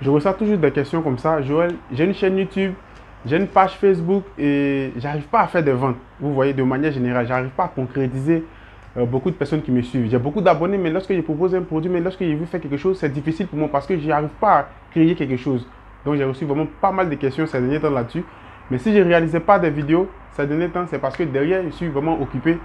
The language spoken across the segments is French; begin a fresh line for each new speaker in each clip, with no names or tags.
je reçois toujours des questions comme ça. Joël, j'ai une chaîne YouTube, j'ai une page Facebook et j'arrive pas à faire des ventes. Vous voyez, de manière générale, j'arrive pas à concrétiser beaucoup de personnes qui me suivent. J'ai beaucoup d'abonnés, mais lorsque je propose un produit, mais lorsque je veux faire quelque chose, c'est difficile pour moi parce que je n'arrive pas à créer quelque chose. Donc, j'ai reçu vraiment pas mal de questions ces derniers temps là-dessus. Mais si je ne réalisais pas des vidéos ces derniers temps, c'est parce que derrière, je suis vraiment occupé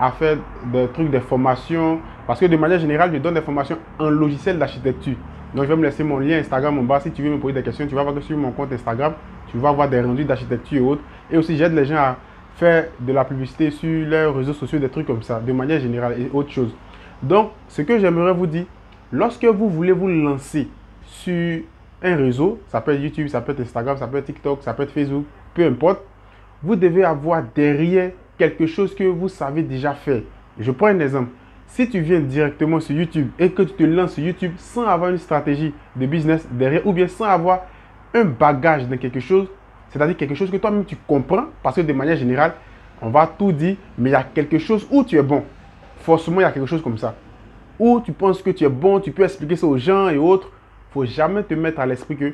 à faire des trucs, des formations. Parce que de manière générale, je donne des formations en logiciel d'architecture. Donc, je vais me laisser mon lien Instagram en bas. Si tu veux me poser des questions, tu vas voir que sur mon compte Instagram, tu vas avoir des rendus d'architecture et autres. Et aussi, j'aide les gens à faire de la publicité sur leurs réseaux sociaux, des trucs comme ça, de manière générale et autre chose. Donc, ce que j'aimerais vous dire, lorsque vous voulez vous lancer sur un réseau, ça peut être YouTube, ça peut être Instagram, ça peut être TikTok, ça peut être Facebook, peu importe, vous devez avoir derrière quelque chose que vous savez déjà faire. Je prends un exemple. Si tu viens directement sur YouTube et que tu te lances sur YouTube sans avoir une stratégie de business derrière ou bien sans avoir un bagage dans quelque chose, c'est-à-dire quelque chose que toi-même tu comprends, parce que de manière générale, on va tout dire, mais il y a quelque chose où tu es bon. Forcément, il y a quelque chose comme ça. Où tu penses que tu es bon, tu peux expliquer ça aux gens et autres. Il ne faut jamais te mettre à l'esprit que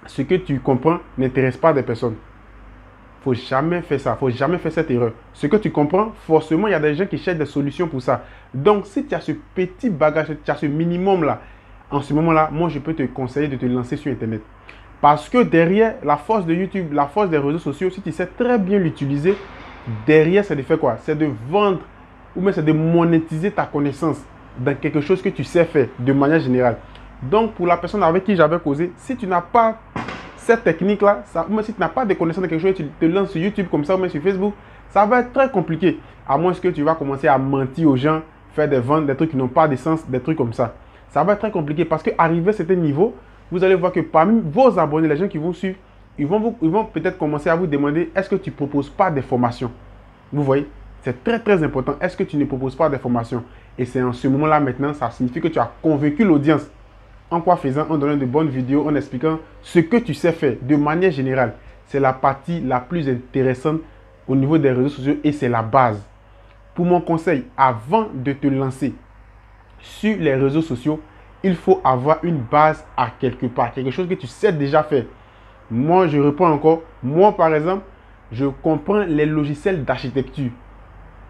ce que tu comprends n'intéresse pas des personnes. Il ne faut jamais faire ça. Il ne faut jamais faire cette erreur. Ce que tu comprends, forcément, il y a des gens qui cherchent des solutions pour ça. Donc, si tu as ce petit bagage, tu as ce minimum-là, en ce moment-là, moi, je peux te conseiller de te lancer sur Internet. Parce que derrière, la force de YouTube, la force des réseaux sociaux, si tu sais très bien l'utiliser, derrière, c'est de faire quoi? C'est de vendre ou même c'est de monétiser ta connaissance dans quelque chose que tu sais faire de manière générale. Donc, pour la personne avec qui j'avais causé, si tu n'as pas cette technique-là, ou même si tu n'as pas de connaissance de quelque chose, tu te lances sur YouTube comme ça ou même sur Facebook, ça va être très compliqué. À moins que tu vas commencer à mentir aux gens, faire des ventes, des trucs qui n'ont pas de sens, des trucs comme ça. Ça va être très compliqué parce qu'arriver à certain niveau, vous allez voir que parmi vos abonnés, les gens qui vont suivre, ils vont peut-être commencer à vous demander est-ce que tu ne proposes pas des formations. Vous voyez, c'est très très important. Est-ce que tu ne proposes pas des formations? Et c'est en ce moment-là maintenant, ça signifie que tu as convaincu l'audience. En quoi faisant? En donnant de bonnes vidéos, en expliquant ce que tu sais faire de manière générale. C'est la partie la plus intéressante au niveau des réseaux sociaux et c'est la base. Pour mon conseil, avant de te lancer sur les réseaux sociaux, il faut avoir une base à quelque part, quelque chose que tu sais déjà faire. Moi, je reprends encore. Moi, par exemple, je comprends les logiciels d'architecture.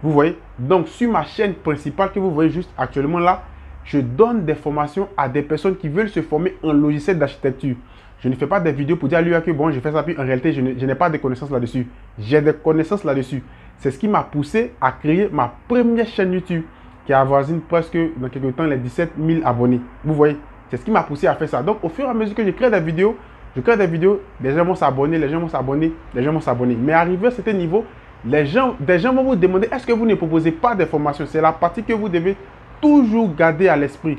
Vous voyez? Donc, sur ma chaîne principale que vous voyez juste actuellement là, je donne des formations à des personnes qui veulent se former en logiciel d'architecture. Je ne fais pas des vidéos pour dire à lui que bon, je fais ça, puis en réalité, je n'ai pas de connaissances là-dessus. J'ai des connaissances là-dessus. C'est ce qui m'a poussé à créer ma première chaîne YouTube qui avoisine presque dans quelques temps les 17 000 abonnés. Vous voyez? C'est ce qui m'a poussé à faire ça. Donc, au fur et à mesure que je crée des vidéos, les gens vont s'abonner, les gens vont s'abonner, les gens vont s'abonner. Mais arrivé à cet niveau, des gens vont vous demander est-ce que vous ne proposez pas de formations? C'est la partie que vous devez toujours garder à l'esprit.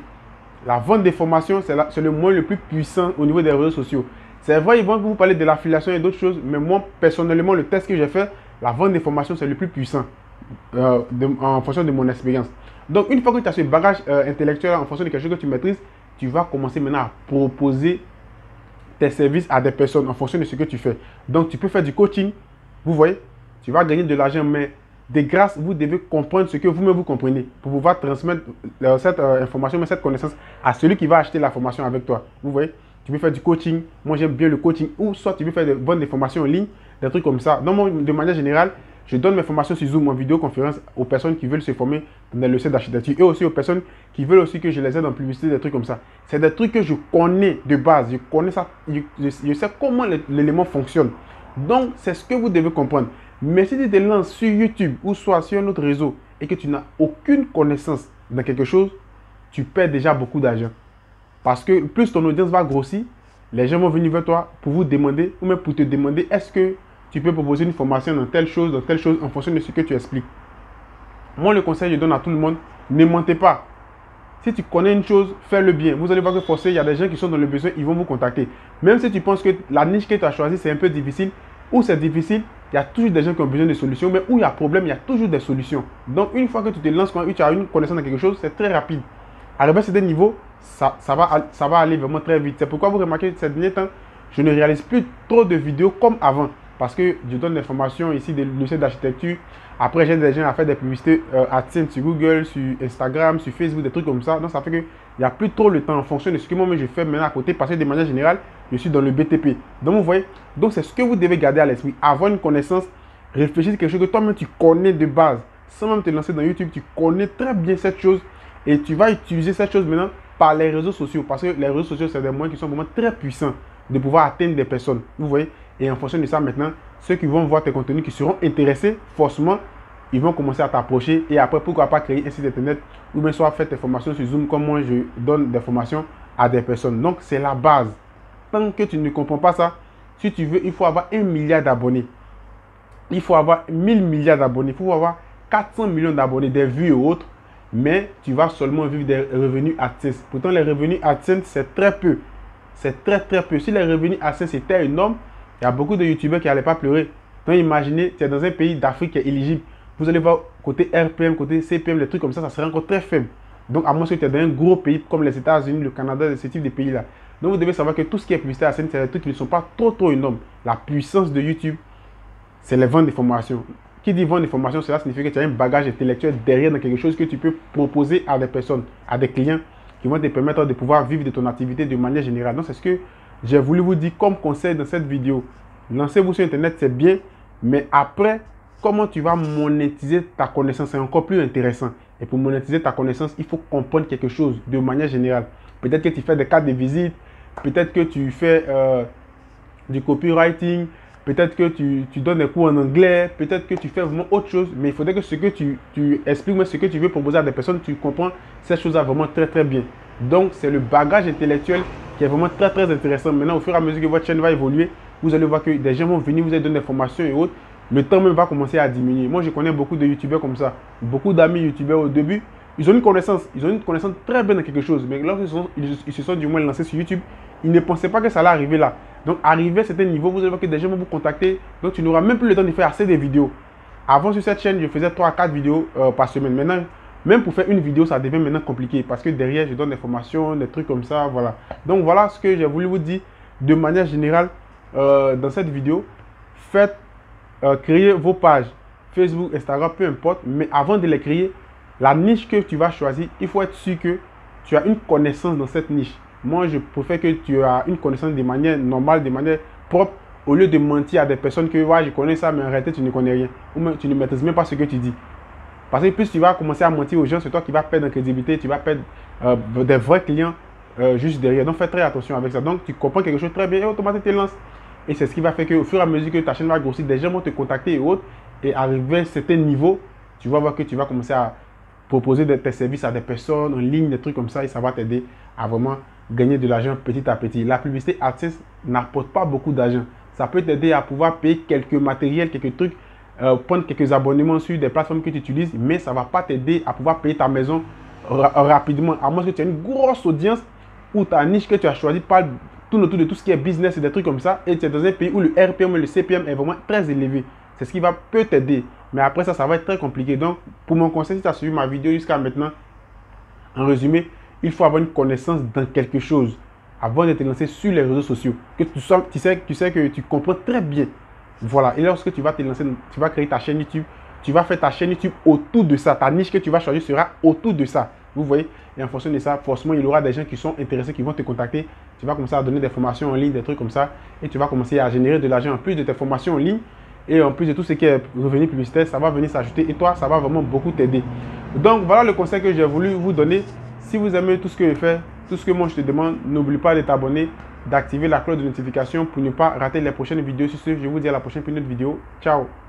La vente des formations, c'est le moyen le plus puissant au niveau des réseaux sociaux. C'est vrai, ils vont vous parler de l'affiliation et d'autres choses, mais moi, personnellement, le test que j'ai fait, la vente des formations, c'est le plus puissant en fonction de mon expérience. Donc, une fois que tu as ce bagage intellectuel en fonction de quelque chose que tu maîtrises, tu vas commencer maintenant à proposer tes services à des personnes en fonction de ce que tu fais. Donc, tu peux faire du coaching, vous voyez, tu vas gagner de l'argent, mais de grâce, vous devez comprendre ce que vous-même vous comprenez pour pouvoir transmettre cette information, mais cette connaissance à celui qui va acheter la formation avec toi. Vous voyez, tu peux faire du coaching. Moi, j'aime bien le coaching. Ou soit tu peux faire des formations en ligne, des trucs comme ça. Donc, de manière générale, je donne mes formations sur Zoom en vidéoconférence aux personnes qui veulent se former dans le logiciel d'architecture et aussi aux personnes qui veulent aussi que je les aide en publicité, des trucs comme ça. C'est des trucs que je connais de base. Je connais ça. Je sais comment l'élément fonctionne. Donc, c'est ce que vous devez comprendre. Mais si tu te lances sur YouTube ou soit sur un autre réseau et que tu n'as aucune connaissance dans quelque chose, tu perds déjà beaucoup d'argent. Parce que plus ton audience va grossir, les gens vont venir vers toi pour vous demander ou même pour te demander est-ce que tu peux proposer une formation dans telle chose en fonction de ce que tu expliques. Moi, le conseil que je donne à tout le monde, ne mentez pas. Si tu connais une chose, fais-le bien. Vous allez voir que forcément, il y a des gens qui sont dans le besoin, ils vont vous contacter. Même si tu penses que la niche que tu as choisie, c'est un peu difficile, ou c'est difficile, il y a toujours des gens qui ont besoin de solutions, mais où il y a problème, il y a toujours des solutions. Donc, une fois que tu te lances, quand tu as une connaissance de quelque chose, c'est très rapide. Arrivé à ce niveau, ça va aller vraiment très vite. C'est pourquoi vous remarquez que ces derniers temps, je ne réalise plus trop de vidéos comme avant. parce que je donne des formations ici de l'université d'architecture. Après, j'ai des gens à faire des publicités AdSense sur Google, sur Instagram, sur Facebook, des trucs comme ça. Donc, ça fait qu'il n'y a plus trop le temps en fonction de ce que moi je fais maintenant à côté, parce que de manière générale, je suis dans le BTP. Donc, vous voyez, donc c'est ce que vous devez garder à l'esprit. Avoir une connaissance, réfléchir sur quelque chose que toi-même tu connais de base. Sans même te lancer dans YouTube, tu connais très bien cette chose et tu vas utiliser cette chose maintenant par les réseaux sociaux. Parce que les réseaux sociaux, c'est des moyens qui sont vraiment très puissants de pouvoir atteindre des personnes. Vous voyez? Et en fonction de ça, maintenant, ceux qui vont voir tes contenus, qui seront intéressés, forcément, ils vont commencer à t'approcher. Et après, pourquoi pas créer un site internet ou bien soit faire tes formations sur Zoom, comme moi, je donne des formations à des personnes. Donc, c'est la base. Tant que tu ne comprends pas ça, si tu veux, il faut avoir 1 milliard d'abonnés. Il faut avoir 1000 milliards d'abonnés. Il faut avoir 400 millions d'abonnés, des vues et autres. Mais tu vas seulement vivre des revenus AdSense. Pourtant, les revenus AdSense, c'est très peu. C'est très peu. Si les revenus AdSense étaient énormes, il y a beaucoup de youtubeurs qui n'allaient pas pleurer. Donc imaginez, tu es dans un pays d'Afrique qui est éligible. Vous allez voir côté RPM, côté CPM, les trucs comme ça serait encore très faible. Donc à moins que tu es dans un gros pays comme les États-Unis, le Canada, ce type de pays-là. Donc vous devez savoir que tout ce qui est publicité AdSense, c'est des trucs qui ne sont pas trop énormes. La puissance de YouTube, c'est les ventes de formations. Qui dit vendre des formations, cela signifie que tu as un bagage intellectuel derrière dans quelque chose que tu peux proposer à des personnes, à des clients qui vont te permettre de pouvoir vivre de ton activité de manière générale. Donc c'est ce que j'ai voulu vous dire comme conseil dans cette vidéo. Lancez-vous sur Internet, c'est bien, mais après, comment tu vas monétiser ta connaissance, c'est encore plus intéressant. Et pour monétiser ta connaissance, il faut comprendre quelque chose de manière générale. Peut-être que tu fais des cartes de visite, peut-être que tu fais du copywriting, peut-être que tu donnes des cours en anglais, peut-être que tu fais vraiment autre chose, mais il faudrait que ce que tu expliques, mais ce que tu veux proposer à des personnes, tu comprends ces choses-là vraiment très bien. Donc, c'est le bagage intellectuel qui est vraiment très intéressant. Maintenant, au fur et à mesure que votre chaîne va évoluer, vous allez voir que des gens vont venir, vous allez donner des formations et autres. Le temps même va commencer à diminuer. Moi, je connais beaucoup de youtubeurs comme ça. Beaucoup d'amis youtubeurs au début, ils ont une connaissance très bien dans quelque chose. Mais lorsqu'ils se sont du moins lancés sur YouTube, ils ne pensaient pas que ça allait arriver là. Donc, arrivé à un certain niveau, vous allez voir que des gens vont vous contacter. Donc, tu n'auras même plus le temps de faire assez de vidéos. Avant, sur cette chaîne, je faisais 3 à 4 vidéos par semaine. Maintenant, même pour faire une vidéo, ça devient maintenant compliqué. Parce que derrière, je donne des formations, des trucs comme ça. Voilà. Donc, voilà ce que j'ai voulu vous dire de manière générale dans cette vidéo. Faites créer vos pages Facebook, Instagram, peu importe. Mais avant de les créer, la niche que tu vas choisir, il faut être sûr que tu as une connaissance dans cette niche. Moi, je préfère que tu aies une connaissance de manière normale, de manière propre, au lieu de mentir à des personnes que ouais, je connais ça, mais en réalité, tu ne connais rien. Ou même, tu ne maîtrises même pas ce que tu dis. Parce que plus tu vas commencer à mentir aux gens, c'est toi qui vas perdre en crédibilité, tu vas perdre des vrais clients juste derrière. Donc, fais très attention avec ça. Donc, tu comprends quelque chose très bien et automatiquement, tu te lances. Et c'est ce qui va faire qu'au fur et à mesure que ta chaîne va grossir, des gens vont te contacter et autres. Et arriver à un certain niveau, tu vas voir que tu vas commencer à proposer tes services à des personnes en ligne, des trucs comme ça, et ça va t'aider à vraiment gagner de l'argent petit à petit. La publicité AdSense n'apporte pas beaucoup d'argent. Ça peut t'aider à pouvoir payer quelques matériels, quelques trucs, prendre quelques abonnements sur des plateformes que tu utilises, mais ça ne va pas t'aider à pouvoir payer ta maison rapidement. À moins que tu aies une grosse audience où ta niche que tu as choisie parle tout autour de tout ce qui est business et des trucs comme ça, et tu es dans un pays où le RPM et le CPM est vraiment très élevé. C'est ce qui peut t'aider. Mais après ça, ça va être très compliqué. Donc, pour mon conseil, si tu as suivi ma vidéo jusqu'à maintenant, en résumé, il faut avoir une connaissance dans quelque chose avant de te lancer sur les réseaux sociaux. Que tu sais que tu comprends très bien. Voilà. Et lorsque tu vas te lancer, tu vas créer ta chaîne YouTube, tu vas faire ta chaîne YouTube autour de ça. Ta niche que tu vas choisir sera autour de ça. Vous voyez? Et en fonction de ça, forcément, il y aura des gens qui sont intéressés, qui vont te contacter. Tu vas commencer à donner des formations en ligne, des trucs comme ça. Et tu vas commencer à générer de l'argent en plus de tes formations en ligne. Et en plus de tout ce qui est revenu publicitaire, ça va venir s'ajouter. Et toi, ça va vraiment beaucoup t'aider. Donc, voilà le conseil que j'ai voulu vous donner. Si vous aimez tout ce que je fais, tout ce que moi je te demande, n'oublie pas de t'abonner, d'activer la cloche de notification pour ne pas rater les prochaines vidéos. Sur ce, je vous dis à la prochaine pour une autre vidéo. Ciao!